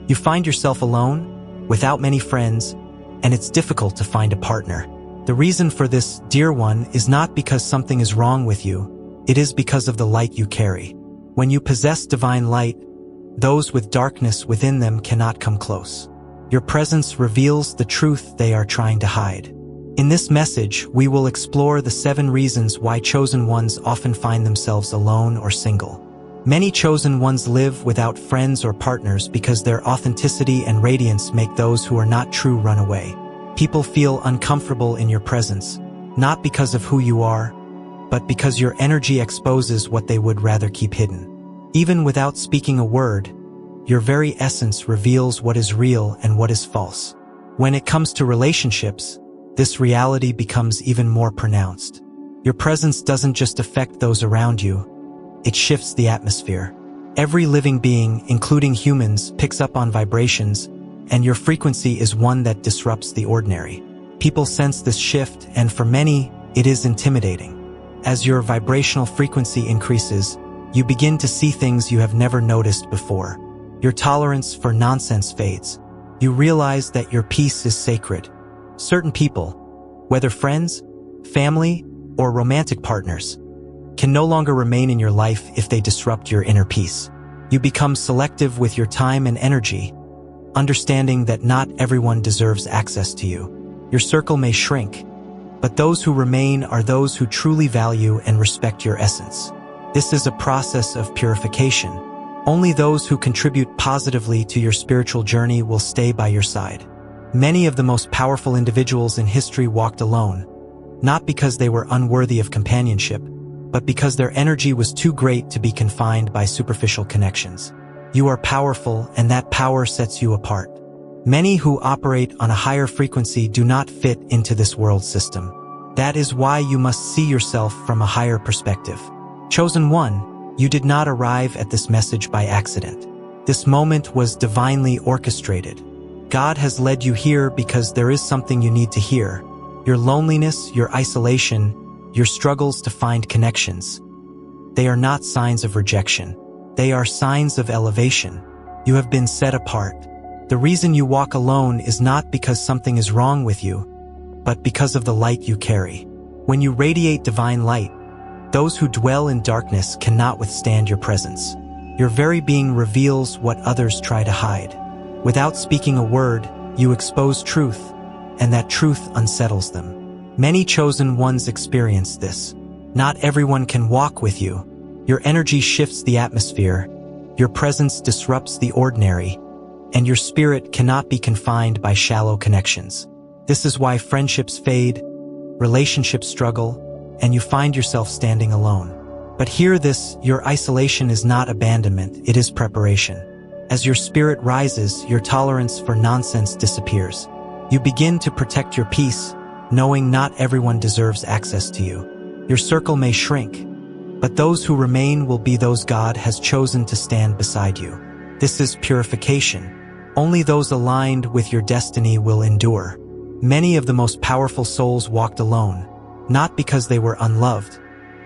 You find yourself alone, without many friends, and it's difficult to find a partner. The reason for this, dear one, is not because something is wrong with you, it is because of the light you carry. When you possess divine light, those with darkness within them cannot come close. Your presence reveals the truth they are trying to hide. In this message, we will explore the 7 reasons why chosen ones often find themselves alone or single. Many chosen ones live without friends or partners because their authenticity and radiance make those who are not true run away. People feel uncomfortable in your presence, not because of who you are, but because your energy exposes what they would rather keep hidden. Even without speaking a word, your very essence reveals what is real and what is false. When it comes to relationships, this reality becomes even more pronounced. Your presence doesn't just affect those around you, it shifts the atmosphere. Every living being, including humans, picks up on vibrations, and your frequency is one that disrupts the ordinary. People sense this shift, and for many, it is intimidating. As your vibrational frequency increases, you begin to see things you have never noticed before. Your tolerance for nonsense fades. You realize that your peace is sacred. Certain people, whether friends, family, or romantic partners, can no longer remain in your life if they disrupt your inner peace. You become selective with your time and energy, understanding that not everyone deserves access to you. Your circle may shrink, but those who remain are those who truly value and respect your essence. This is a process of purification. Only those who contribute positively to your spiritual journey will stay by your side. Many of the most powerful individuals in history walked alone, not because they were unworthy of companionship, but because their energy was too great to be confined by superficial connections. You are powerful, and that power sets you apart. Many who operate on a higher frequency do not fit into this world system. That is why you must see yourself from a higher perspective. Chosen one, you did not arrive at this message by accident. This moment was divinely orchestrated. God has led you here because there is something you need to hear. Your loneliness, your isolation, your struggles to find connections. They are not signs of rejection. They are signs of elevation. You have been set apart. The reason you walk alone is not because something is wrong with you, but because of the light you carry. When you radiate divine light, those who dwell in darkness cannot withstand your presence. Your very being reveals what others try to hide. Without speaking a word, you expose truth, and that truth unsettles them. Many chosen ones experience this. Not everyone can walk with you. Your energy shifts the atmosphere, your presence disrupts the ordinary, and your spirit cannot be confined by shallow connections. This is why friendships fade, relationships struggle, and you find yourself standing alone. But hear this, your isolation is not abandonment, it is preparation. As your spirit rises, your tolerance for nonsense disappears. You begin to protect your peace, knowing not everyone deserves access to you. Your circle may shrink, but those who remain will be those God has chosen to stand beside you. This is purification. Only those aligned with your destiny will endure. Many of the most powerful souls walked alone, not because they were unloved,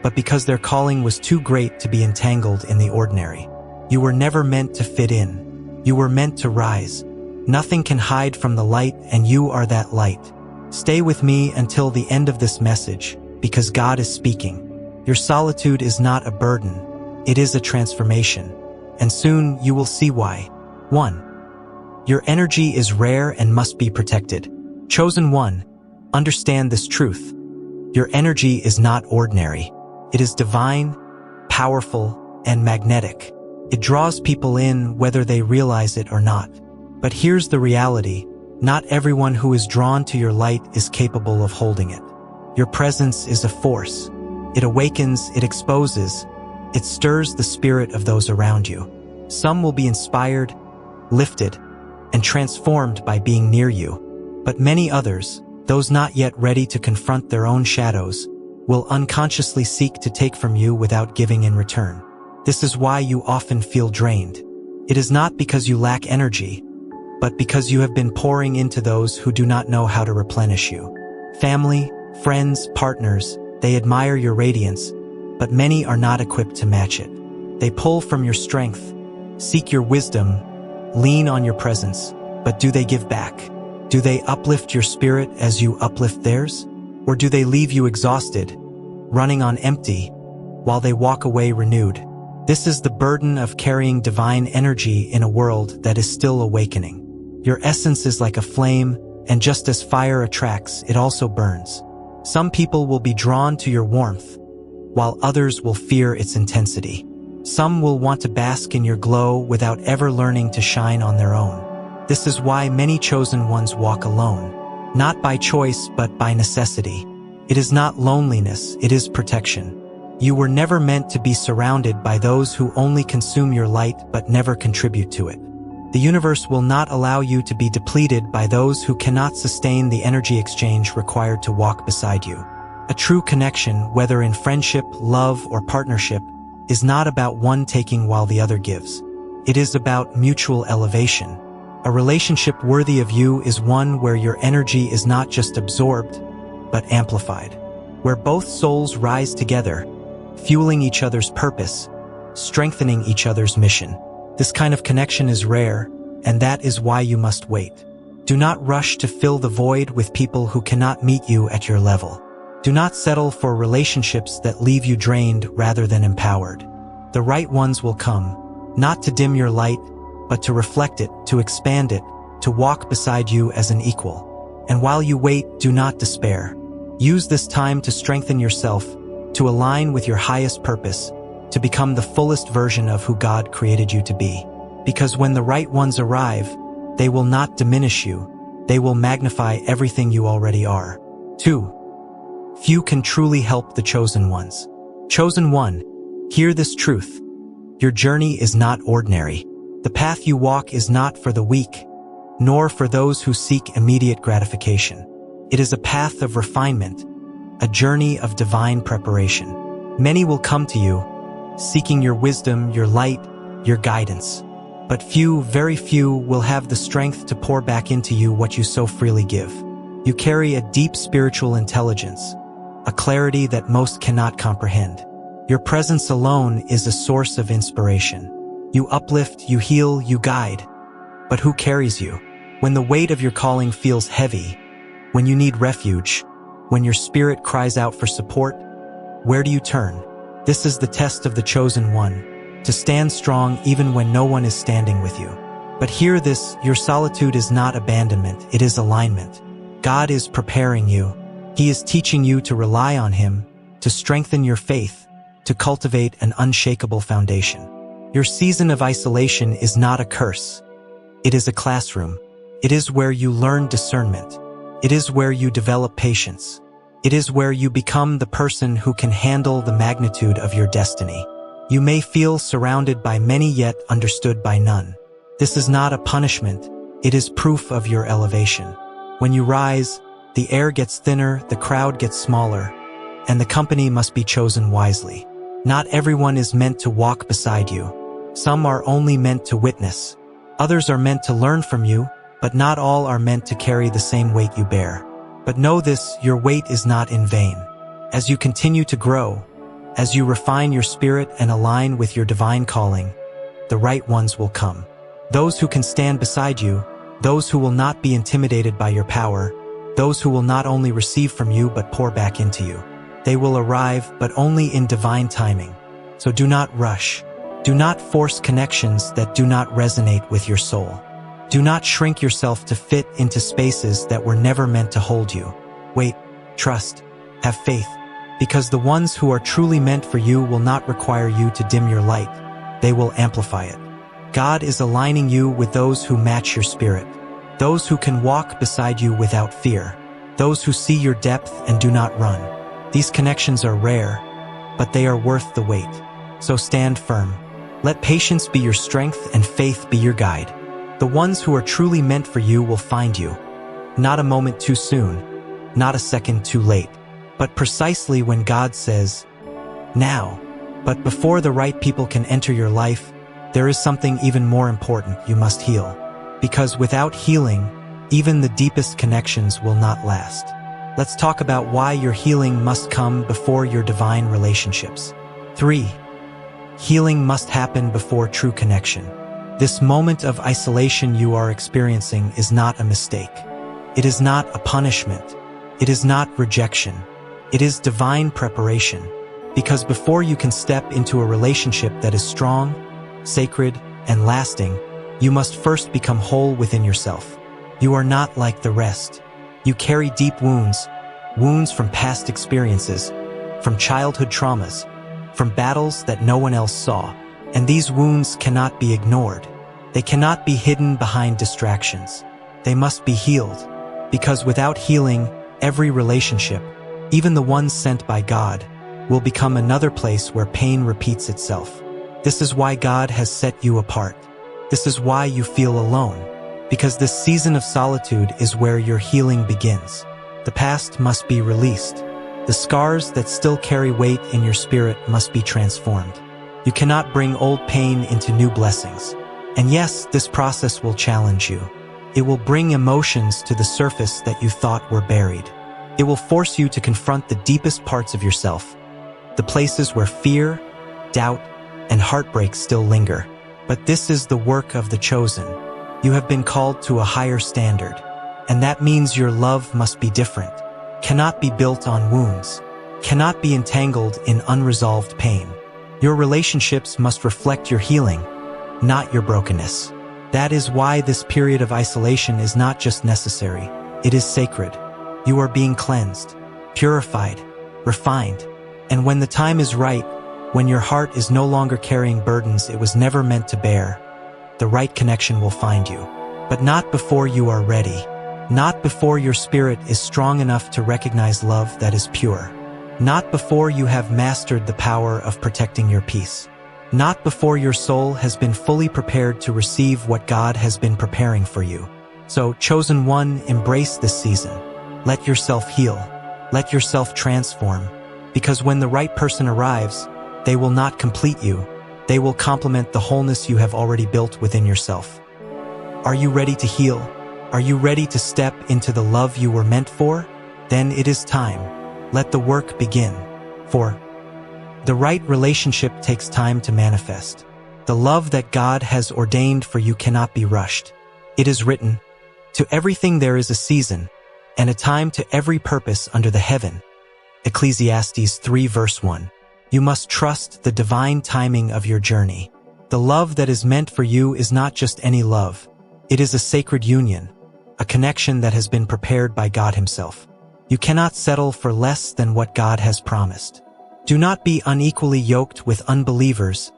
but because their calling was too great to be entangled in the ordinary. You were never meant to fit in. You were meant to rise. Nothing can hide from the light, and you are that light. Stay with me until the end of this message, because God is speaking. Your solitude is not a burden, it is a transformation, and soon you will see why. 1. Your energy is rare and must be protected. Chosen one, understand this truth. Your energy is not ordinary. It is divine, powerful, and magnetic. It draws people in whether they realize it or not. But here's the reality. Not everyone who is drawn to your light is capable of holding it. Your presence is a force. It awakens, it exposes, it stirs the spirit of those around you. Some will be inspired, lifted, and transformed by being near you. But many others, those not yet ready to confront their own shadows, will unconsciously seek to take from you without giving in return. This is why you often feel drained. It is not because you lack energy, but because you have been pouring into those who do not know how to replenish you. Family, friends, partners, they admire your radiance, but many are not equipped to match it. They pull from your strength, seek your wisdom, lean on your presence, but do they give back? Do they uplift your spirit as you uplift theirs? Or do they leave you exhausted, running on empty, while they walk away renewed? This is the burden of carrying divine energy in a world that is still awakening. Your essence is like a flame, and just as fire attracts, it also burns. Some people will be drawn to your warmth, while others will fear its intensity. Some will want to bask in your glow without ever learning to shine on their own. This is why many chosen ones walk alone, not by choice but by necessity. It is not loneliness, it is protection. You were never meant to be surrounded by those who only consume your light but never contribute to it. The universe will not allow you to be depleted by those who cannot sustain the energy exchange required to walk beside you. A true connection, whether in friendship, love, or partnership, is not about one taking while the other gives. It is about mutual elevation. A relationship worthy of you is one where your energy is not just absorbed, but amplified. Where both souls rise together, fueling each other's purpose, strengthening each other's mission. This kind of connection is rare, and that is why you must wait. Do not rush to fill the void with people who cannot meet you at your level. Do not settle for relationships that leave you drained rather than empowered. The right ones will come, not to dim your light, but to reflect it, to expand it, to walk beside you as an equal. And while you wait, do not despair. Use this time to strengthen yourself, to align with your highest purpose, to become the fullest version of who God created you to be. Because when the right ones arrive, they will not diminish you, they will magnify everything you already are. 2. Few can truly help the chosen ones. Chosen one, hear this truth. Your journey is not ordinary. The path you walk is not for the weak, nor for those who seek immediate gratification. It is a path of refinement, a journey of divine preparation. Many will come to you, seeking your wisdom, your light, your guidance. But few, very few, will have the strength to pour back into you what you so freely give. You carry a deep spiritual intelligence, a clarity that most cannot comprehend. Your presence alone is a source of inspiration. You uplift, you heal, you guide. But who carries you? When the weight of your calling feels heavy, when you need refuge, when your spirit cries out for support, where do you turn? This is the test of the chosen one, to stand strong even when no one is standing with you. But hear this, your solitude is not abandonment, it is alignment. God is preparing you. He is teaching you to rely on Him, to strengthen your faith, to cultivate an unshakable foundation. Your season of isolation is not a curse. It is a classroom. It is where you learn discernment. It is where you develop patience. It is where you become the person who can handle the magnitude of your destiny. You may feel surrounded by many yet understood by none. This is not a punishment. It is proof of your elevation. When you rise, the air gets thinner, the crowd gets smaller, and the company must be chosen wisely. Not everyone is meant to walk beside you. Some are only meant to witness. Others are meant to learn from you, but not all are meant to carry the same weight you bear. But know this, your weight is not in vain. As you continue to grow, as you refine your spirit and align with your divine calling, the right ones will come. Those who can stand beside you, those who will not be intimidated by your power, those who will not only receive from you but pour back into you. They will arrive, but only in divine timing. So do not rush. Do not force connections that do not resonate with your soul. Do not shrink yourself to fit into spaces that were never meant to hold you. Wait, trust, have faith, because the ones who are truly meant for you will not require you to dim your light. They will amplify it. God is aligning you with those who match your spirit, those who can walk beside you without fear, those who see your depth and do not run. These connections are rare, but they are worth the wait. So stand firm. Let patience be your strength and faith be your guide. The ones who are truly meant for you will find you. Not a moment too soon, not a second too late, but precisely when God says, now. But before the right people can enter your life, there is something even more important you must heal. Because without healing, even the deepest connections will not last. Let's talk about why your healing must come before your divine relationships. 3. Healing must happen before true connection. This moment of isolation you are experiencing is not a mistake. It is not a punishment. It is not rejection. It is divine preparation. Because before you can step into a relationship that is strong, sacred, and lasting, you must first become whole within yourself. You are not like the rest. You carry deep wounds from past experiences, from childhood traumas, from battles that no one else saw. And these wounds cannot be ignored. They cannot be hidden behind distractions. They must be healed. Because without healing, every relationship, even the ones sent by God, will become another place where pain repeats itself. This is why God has set you apart. This is why you feel alone. Because this season of solitude is where your healing begins. The past must be released. The scars that still carry weight in your spirit must be transformed. You cannot bring old pain into new blessings. And yes, this process will challenge you. It will bring emotions to the surface that you thought were buried. It will force you to confront the deepest parts of yourself, the places where fear, doubt, and heartbreak still linger. But this is the work of the chosen. You have been called to a higher standard, and that means your love must be different, cannot be built on wounds, cannot be entangled in unresolved pain. Your relationships must reflect your healing, not your brokenness. That is why this period of isolation is not just necessary, it is sacred. You are being cleansed, purified, refined, and when the time is right, when your heart is no longer carrying burdens it was never meant to bear, the right connection will find you. But not before you are ready. Not before your spirit is strong enough to recognize love that is pure. Not before you have mastered the power of protecting your peace. Not before your soul has been fully prepared to receive what God has been preparing for you. So, chosen one, embrace this season. Let yourself heal. Let yourself transform. Because when the right person arrives, they will not complete you. They will complement the wholeness you have already built within yourself. Are you ready to heal? Are you ready to step into the love you were meant for? Then it is time. Let the work begin. For the right relationship takes time to manifest. The love that God has ordained for you cannot be rushed. It is written, "To everything there is a season, and a time to every purpose under the heaven." Ecclesiastes 3 verse 1. You must trust the divine timing of your journey. The love that is meant for you is not just any love. It is a sacred union, a connection that has been prepared by God Himself. You cannot settle for less than what God has promised. Do not be unequally yoked with unbelievers.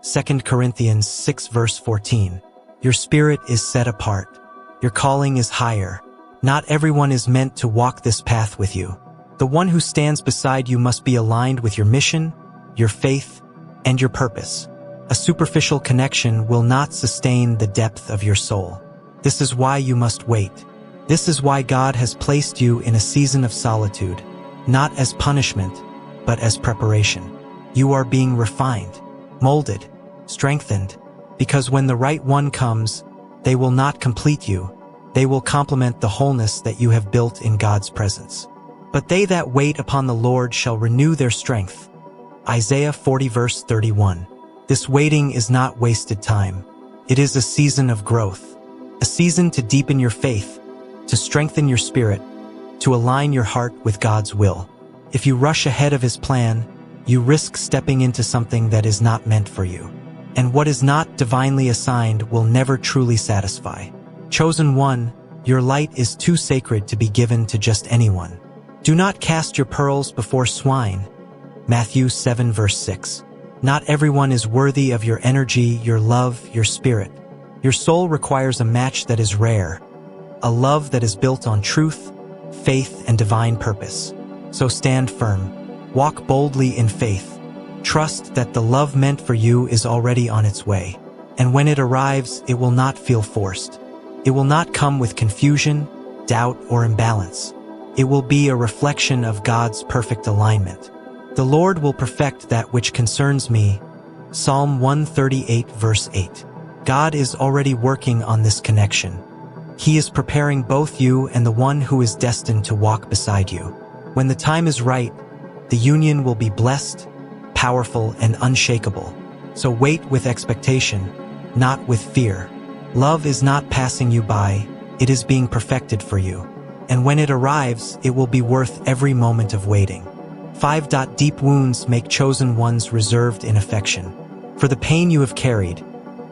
2 Corinthians 6 verse 14. Your spirit is set apart. Your calling is higher. Not everyone is meant to walk this path with you. The one who stands beside you must be aligned with your mission, your faith, and your purpose. A superficial connection will not sustain the depth of your soul. This is why you must wait. This is why God has placed you in a season of solitude, not as punishment, but as preparation. You are being refined, molded, strengthened, because when the right one comes, they will not complete you. They will complement the wholeness that you have built in God's presence. But they that wait upon the Lord shall renew their strength. Isaiah 40 verse 31. This waiting is not wasted time. It is a season of growth, a season to deepen your faith, to strengthen your spirit, to align your heart with God's will. If you rush ahead of His plan, you risk stepping into something that is not meant for you. And what is not divinely assigned will never truly satisfy. Chosen one, your light is too sacred to be given to just anyone. Do not cast your pearls before swine. Matthew 7 verse 6. Not everyone is worthy of your energy, your love, your spirit. Your soul requires a match that is rare, a love that is built on truth, faith, and divine purpose. So stand firm. Walk boldly in faith. Trust that the love meant for you is already on its way. And when it arrives, it will not feel forced. It will not come with confusion, doubt, or imbalance. It will be a reflection of God's perfect alignment. The Lord will perfect that which concerns me. Psalm 138 verse 8. God is already working on this connection. He is preparing both you and the one who is destined to walk beside you. When the time is right, the union will be blessed, powerful, and unshakable. So wait with expectation. not with fear. Love is not passing you by, it is being perfected for you. And when it arrives, it will be worth every moment of waiting. 5. Deep wounds make chosen ones reserved in affection. For the pain you have carried,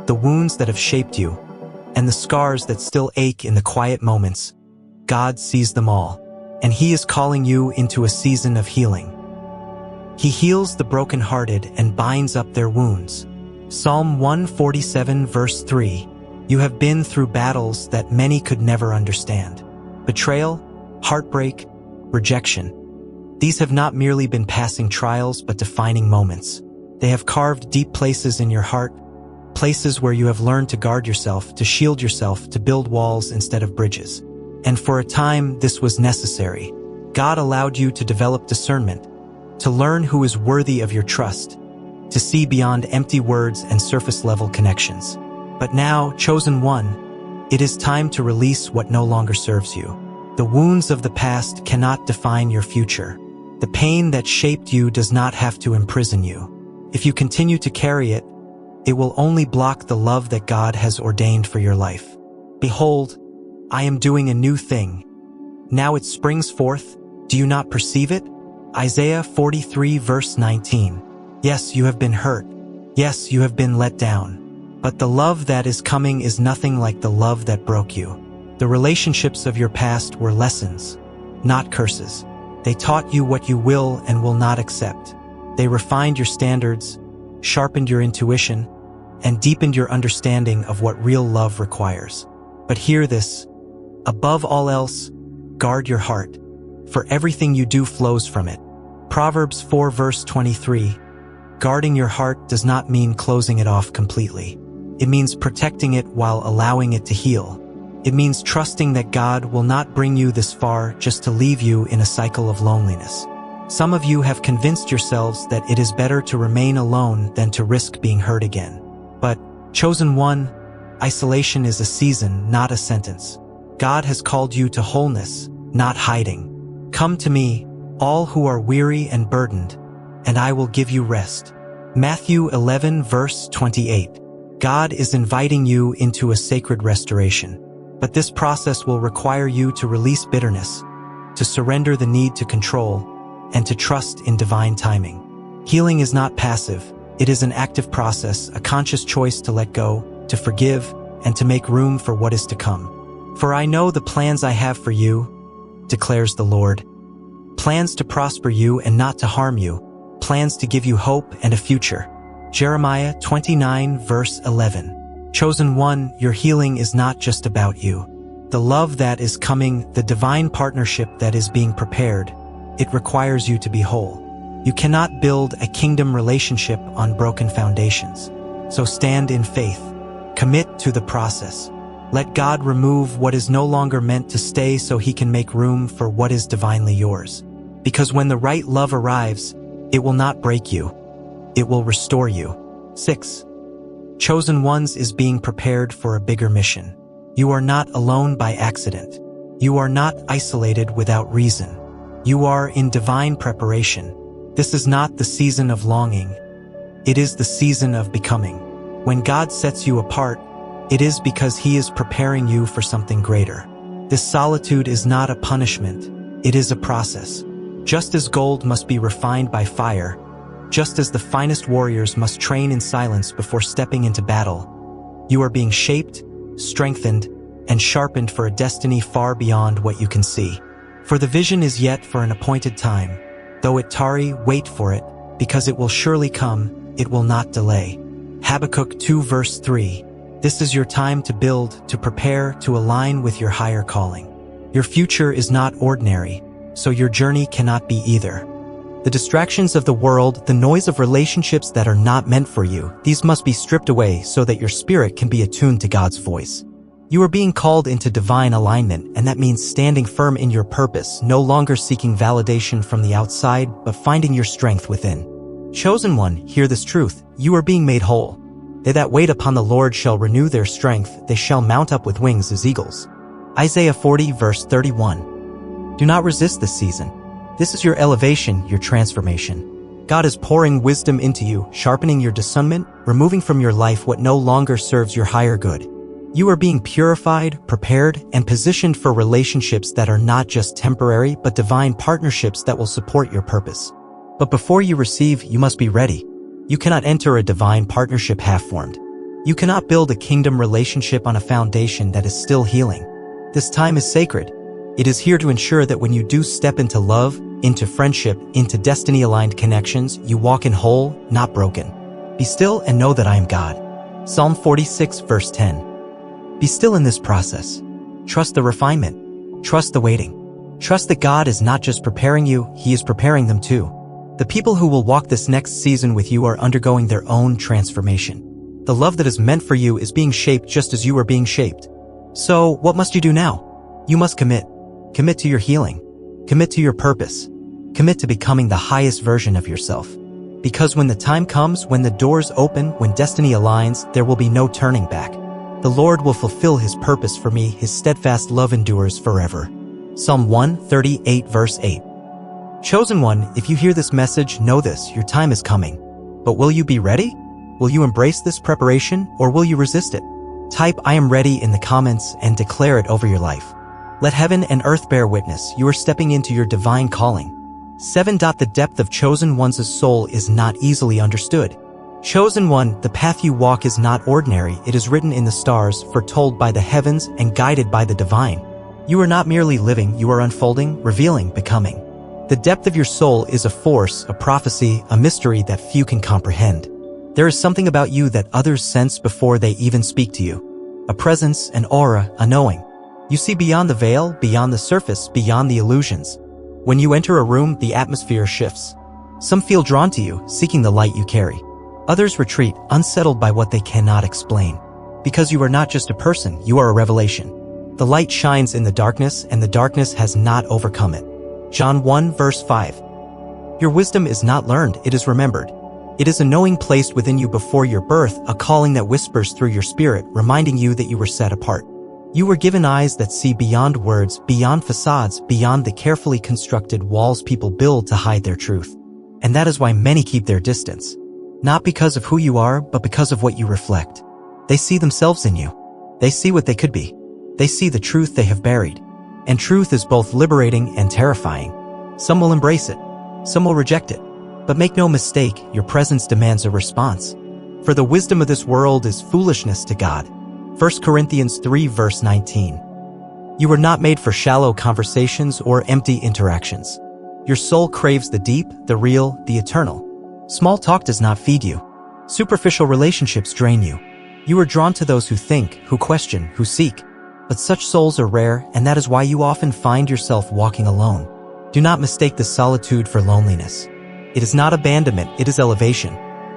the wounds that have shaped you, and the scars that still ache in the quiet moments, God sees them all, and He is calling you into a season of healing. He heals the brokenhearted and binds up their wounds. Psalm 147 verse 3, You have been through battles that many could never understand. Betrayal, heartbreak, rejection. These have not merely been passing trials but defining moments. They have carved deep places in your heart, places where you have learned to guard yourself, to shield yourself, to build walls instead of bridges. And for a time, this was necessary. God allowed you to develop discernment, to learn who is worthy of your trust, to see beyond empty words and surface-level connections. But now, chosen one, it is time to release what no longer serves you. The wounds of the past cannot define your future. The pain that shaped you does not have to imprison you. If you continue to carry it, it will only block the love that God has ordained for your life. Behold, I am doing a new thing. Now it springs forth. Do you not perceive it? Isaiah 43 verse 19. Yes, you have been hurt. Yes, you have been let down. But the love that is coming is nothing like the love that broke you. The relationships of your past were lessons, not curses. They taught you what you will and will not accept. They refined your standards, sharpened your intuition, and deepened your understanding of what real love requires. But hear this, above all else, guard your heart, for everything you do flows from it. Proverbs 4 verse 23, guarding your heart does not mean closing it off completely. It means protecting it while allowing it to heal. It means trusting that God will not bring you this far just to leave you in a cycle of loneliness. Some of you have convinced yourselves that it is better to remain alone than to risk being hurt again. But, chosen one, isolation is a season, not a sentence. God has called you to wholeness, not hiding. Come to me, all who are weary and burdened, and I will give you rest. Matthew 11 verse 28. God is inviting you into a sacred restoration. But this process will require you to release bitterness, to surrender the need to control, and to trust in divine timing. Healing is not passive. It is an active process, a conscious choice to let go, to forgive, and to make room for what is to come. For I know the plans I have for you, declares the Lord. Plans to prosper you and not to harm you, plans to give you hope and a future. Jeremiah 29 verse 11. Chosen one, your healing is not just about you. The love that is coming, the divine partnership that is being prepared, it requires you to be whole. You cannot build a kingdom relationship on broken foundations. So stand in faith. Commit to the process. Let God remove what is no longer meant to stay so He can make room for what is divinely yours. Because when the right love arrives, it will not break you. It will restore you. 6. Chosen ones is being prepared for a bigger mission. You are not alone by accident. You are not isolated without reason. You are in divine preparation. This is not the season of longing. It is the season of becoming. When God sets you apart, it is because He is preparing you for something greater. This solitude is not a punishment. It is a process. Just as gold must be refined by fire, just as the finest warriors must train in silence before stepping into battle, you are being shaped, strengthened, and sharpened for a destiny far beyond what you can see. For the vision is yet for an appointed time. Though it tarry, wait for it, because it will surely come, it will not delay. Habakkuk 2 verse 3. This is your time to build, to prepare, to align with your higher calling. Your future is not ordinary, so your journey cannot be either. The distractions of the world, the noise of relationships that are not meant for you, these must be stripped away so that your spirit can be attuned to God's voice. You are being called into divine alignment, and that means standing firm in your purpose, no longer seeking validation from the outside, but finding your strength within. Chosen one, hear this truth. You are being made whole. They that wait upon the Lord shall renew their strength. They shall mount up with wings as eagles. Isaiah 40 verse 31. Do not resist this season. This is your elevation, your transformation. God is pouring wisdom into you, sharpening your discernment, removing from your life what no longer serves your higher good. You are being purified, prepared, and positioned for relationships that are not just temporary but divine partnerships that will support your purpose. But before you receive, you must be ready. You cannot enter a divine partnership half-formed. You cannot build a kingdom relationship on a foundation that is still healing. This time is sacred. It is here to ensure that when you do step into love, into friendship, into destiny-aligned connections, you walk in whole, not broken. Be still and know that I am God. Psalm 46 verse 10. Be still in this process. Trust the refinement. Trust the waiting. Trust that God is not just preparing you, He is preparing them too. The people who will walk this next season with you are undergoing their own transformation. The love that is meant for you is being shaped just as you are being shaped. So, what must you do now? You must commit. Commit to your healing. Commit to your purpose. Commit to becoming the highest version of yourself. Because when the time comes, when the doors open, when destiny aligns, there will be no turning back. The Lord will fulfill His purpose for me. His steadfast love endures forever. Psalm 138 verse 8. Chosen one, if you hear this message, know this, your time is coming. But will you be ready? Will you embrace this preparation, or will you resist it? Type I am ready in the comments and declare it over your life. Let heaven and earth bear witness, you are stepping into your divine calling. 7. The depth of chosen one's soul is not easily understood. Chosen one, the path you walk is not ordinary, it is written in the stars, foretold by the heavens, and guided by the divine. You are not merely living, you are unfolding, revealing, becoming. The depth of your soul is a force, a prophecy, a mystery that few can comprehend. There is something about you that others sense before they even speak to you. A presence, an aura, a knowing. You see beyond the veil, beyond the surface, beyond the illusions. When you enter a room, the atmosphere shifts. Some feel drawn to you, seeking the light you carry. Others retreat, unsettled by what they cannot explain. Because you are not just a person, you are a revelation. The light shines in the darkness, and the darkness has not overcome it. John 1 verse 5. Your wisdom is not learned, it is remembered. It is a knowing placed within you before your birth, a calling that whispers through your spirit, reminding you that you were set apart. You were given eyes that see beyond words, beyond facades, beyond the carefully constructed walls people build to hide their truth. And that is why many keep their distance. Not because of who you are, but because of what you reflect. They see themselves in you. They see what they could be. They see the truth they have buried. And truth is both liberating and terrifying. Some will embrace it. Some will reject it. But make no mistake, your presence demands a response. For the wisdom of this world is foolishness to God. 1 Corinthians 3 verse 19. You were not made for shallow conversations or empty interactions. Your soul craves the deep, the real, the eternal. Small talk does not feed you. Superficial relationships drain you. You are drawn to those who think, who question, who seek. But such souls are rare, and that is why you often find yourself walking alone. Do not mistake this solitude for loneliness. It is not abandonment, it is elevation.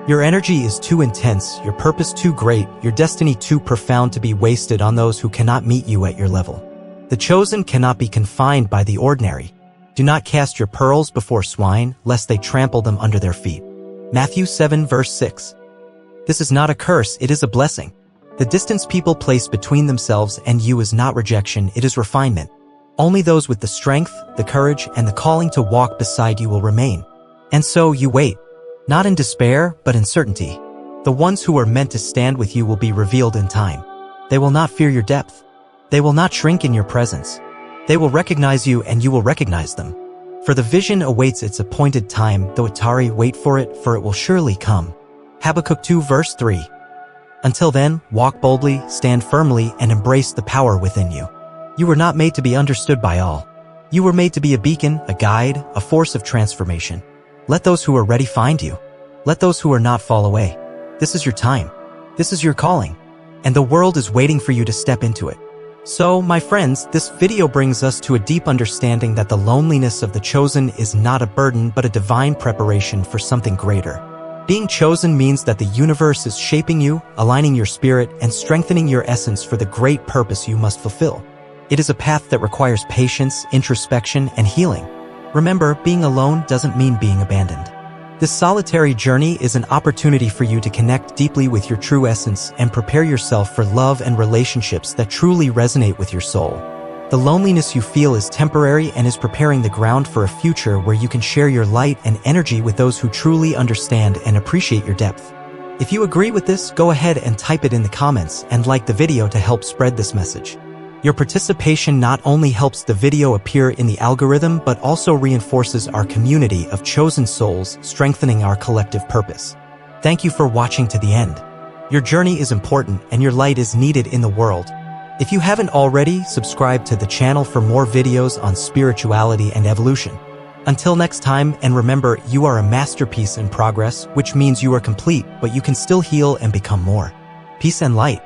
Your energy is too intense, your purpose too great, your destiny too profound to be wasted on those who cannot meet you at your level. The chosen cannot be confined by the ordinary. Do not cast your pearls before swine, lest they trample them under their feet. Matthew 7 verse 6. This is not a curse, it is a blessing. The distance people place between themselves and you is not rejection, it is refinement. Only those with the strength, the courage, and the calling to walk beside you will remain. And so you wait. Not in despair, but in certainty. The ones who are meant to stand with you will be revealed in time. They will not fear your depth. They will not shrink in your presence. They will recognize you and you will recognize them. For the vision awaits its appointed time, though it tarry, wait for it will surely come. Habakkuk 2 verse 3. Until then, walk boldly, stand firmly, and embrace the power within you. You were not made to be understood by all. You were made to be a beacon, a guide, a force of transformation. Let those who are ready find you. Let those who are not fall away. This is your time. This is your calling. And the world is waiting for you to step into it. So, my friends, this video brings us to a deep understanding that the loneliness of the chosen is not a burden but a divine preparation for something greater. Being chosen means that the universe is shaping you, aligning your spirit, and strengthening your essence for the great purpose you must fulfill. It is a path that requires patience, introspection, and healing. Remember, being alone doesn't mean being abandoned. This solitary journey is an opportunity for you to connect deeply with your true essence and prepare yourself for love and relationships that truly resonate with your soul. The loneliness you feel is temporary and is preparing the ground for a future where you can share your light and energy with those who truly understand and appreciate your depth. If you agree with this, go ahead and type it in the comments and like the video to help spread this message. Your participation not only helps the video appear in the algorithm but also reinforces our community of chosen souls, strengthening our collective purpose. Thank you for watching to the end. Your journey is important and your light is needed in the world. If you haven't already, subscribe to the channel for more videos on spirituality and evolution. Until next time, and remember, you are a masterpiece in progress, which means you are complete, but you can still heal and become more. Peace and light.